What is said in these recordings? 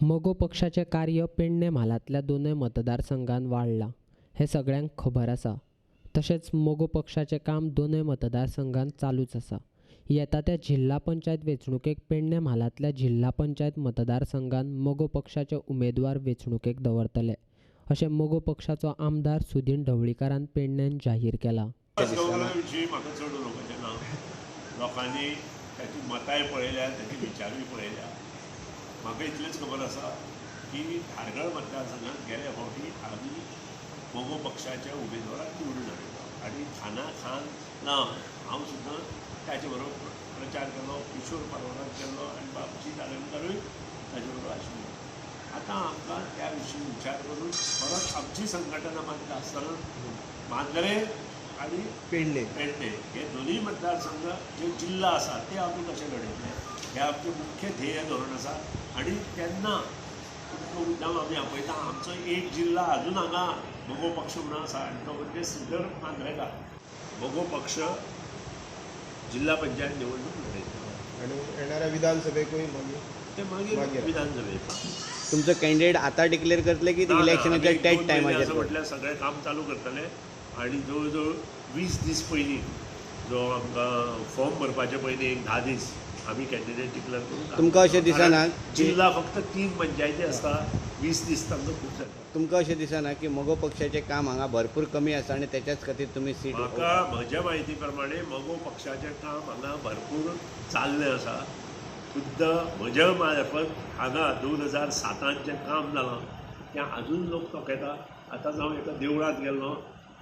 मगो पक्षाचे कार्य पेडणे म्हालांतल्या दोनूय मतदारसंघांत वाडलां हें सगळ्यांक खबर आसा। तशेंच मगो पक्षाचें काम दोनूय मतदारसंघांत चालूच आसा। येता त्या जिल्हा पंचायत वेंचणुकेक पेडणे म्हालांतल्या जिल्हा पंचायत मतदारसंघांत मगो पक्षाचे उमेदवार वेंचणुकेक दवरतले अशें मगो पक्षाचो आमदार सुदीन ढवळीकारान पेडण्यान जाहीर केलां। म्हाका चड उलोवपाचें ना। लोकांनी ताची मतांय पळयल्या, ताची विचारूय पळयल्या। म्हाका इतलेंच खबर आसा की धारगळ मतदारसंघात गेल्या फावटी आमी मगो पक्षाच्या उमेदवाराक निवडून हाडलो आनी खाना खान लावन हांव सुद्दां ताचे बरोबर प्रचार केलो, किशोर पारवकार केलो आनी बाबजी तालुकारूय ताचे बरोबर आशिल्लो। आतां आमकां त्या विशीं विचार करून परत आमची संघटना बांदता आसतना मांद्रे आनी पेडणे हे दोनूय मतदारसंघ जे जिल्हा आसा ते आमी कशे लडयतले हें आमचें मुख्य ध्येय धोरण आसा। आनी तेन्ना मुद्दाम आमी आपयता आमचो एक जिल्हा अजून हांगा मगो पक्ष म्हणून आसा आनी तो म्हणजे श्रीधर मांद्रेकार मगो पक्ष जिल्हा पंचायत निवडणूक लडयता आनी येणाऱ्या विधानसभेकूय ते मागीर विधानसभेक तुमचो कॅन्डिडेट आतां डिक्लेअर करतले की इलेक्शनाच्या त्याच टायमाचेर असं म्हटल्यार सगळें काम चालू करतले आनी जवळ जवळ 20 दीस पयलीं जो आमकां फॉर्म भरपाचे पयलीं एक 10 दीस आमी कॅन्डिडेट डिक्लेअर करून तुमकां अशें दिसना जिल्हा फक्त 3 पंचायती आसता 20 दीस तांकां खूब जाता। तुमकां अशें दिसना की मगो पक्षाचें काम हांगा भरपूर कमी आसा आनी त्याच्याच खातीर तुमी सीट म्हाका म्हज्या म्हायती प्रमाणे मगो पक्षाचें काम हांगा भरपूर चाललें आसा। खुद्द म्हज्या मार्फत हांगा 2007 जें काम जालां तें आजून लोक तोखेता। आतां हांव एका देवळांत गेल्लो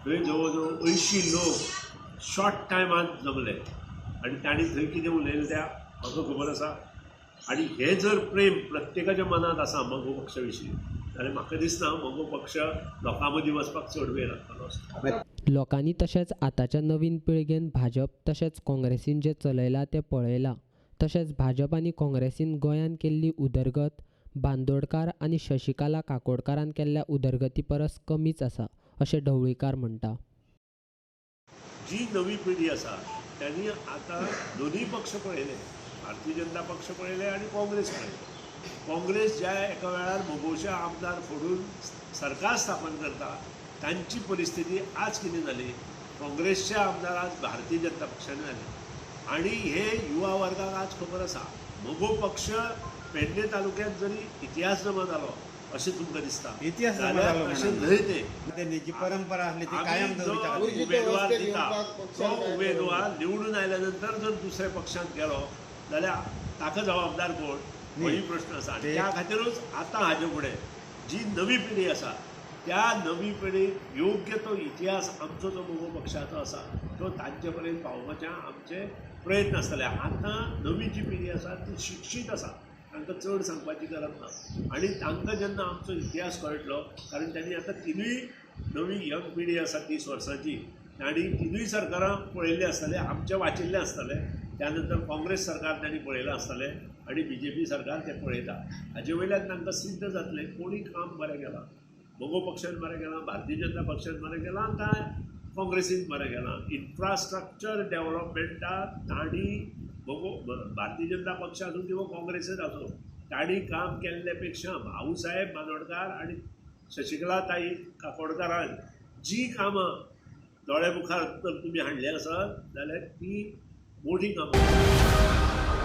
थंय जवळ जवळ 80 लोक शॉर्ट टायमांत जमले आनी तांणी थंय कितें उलयलें तें म्हाका खबर आसा। आनी हें जर प्रेम प्रत्येकाच्या मनांत आसा मगो पक्षा विशीं जाल्यार म्हाका दिसना मगो पक्ष लोकां मदीं वचपाक चड वेळ लागतलो आसता। लोकांनी तशेंच आतांच्या नवीन पिळगेन भाजप तशेंच काँग्रेसीन जें चलयलां तें पळयलां। तशेंच भाजप आनी काँग्रेसीन गोंयांत केल्ली उदरगत बांदोडकार आनी शशिकला काकोडकारान केल्ल्या उदरगती परस कमीच आसा अशें ढवळीकार म्हणटा। जी नवी पिढी आसा त्यांनी आता दोन्ही पक्ष पळयले, भारतीय जनता पक्ष पळयले आनी काँग्रेस पळयले। काँग्रेस ज्या एका वेळार मोगोवचे आमदार फोडून सरकार स्थापन करता तांची परिस्थिती आज कितें जाली, काँग्रेसचे आमदार आज भारतीय जनता पक्षान जाले आनी हे युवा वर्गाक आज खबर आसा मोगो पक्ष पेडणे तालुक्यांत जरी इतिहास जमा जालो अशें तुमकां दिसता इतिहास अशें न्हय तें जी परंपरा आसली ती कायम उमेदवार दिता तो उमेदवार निवडून आयल्या नंतर जर दुसऱ्या पक्षांत गेलो जाल्यार ताका जबाबदार कोण होय प्रश्न आसा। त्या खातीरूच आतां हाजे फुडें जी नवी पिढी आसा त्या नवी पिढीक योग्य तो इतिहास आमचो जो मगो पक्षाचो आसा तो तांचे पर्यंत पावोवपाचें आमचे प्रयत्न आसतले। आतां नवी जी पिढी आसा ती शिक्षीत आसा, तांकां चड सांगपाची गरज ना आनी तांकां जेन्ना आमचो इतिहास कळटलो कारण त्यांनी आतां तिनूय नवी यंग पिढी आसा 30 वर्सांची तांणी तिनूय सरकारां पळयल्ले आसतले, आमचे वाचिल्ले आसतले, त्यानंतर काँग्रेस सरकार तांणी पळयलें आसतलें आनी BJP सरकार तें पळयता। हाजे वयल्यान तांकां सिद्ध जातलें कोणी काम बरें केलां, मगो पक्षान बरें केलां, भारतीय जनता पक्षान बरें केलां काय काँग्रेसीन बरें केलां। इन्फ्रास्ट्रक्चर डेव्हलपमेंटाक तांणी मगो भारतीय जनता पक्ष आसूं किंवा काँग्रेसीत आसूं तांणी काम केल्ले पेक्षा भाऊसाहेब बांदोडकार आनी शशिकला ताई काकोडकारान जी कामां दोळे मुखार जर तुमी हाडली आसत जाल्यार ती मोठी कामां।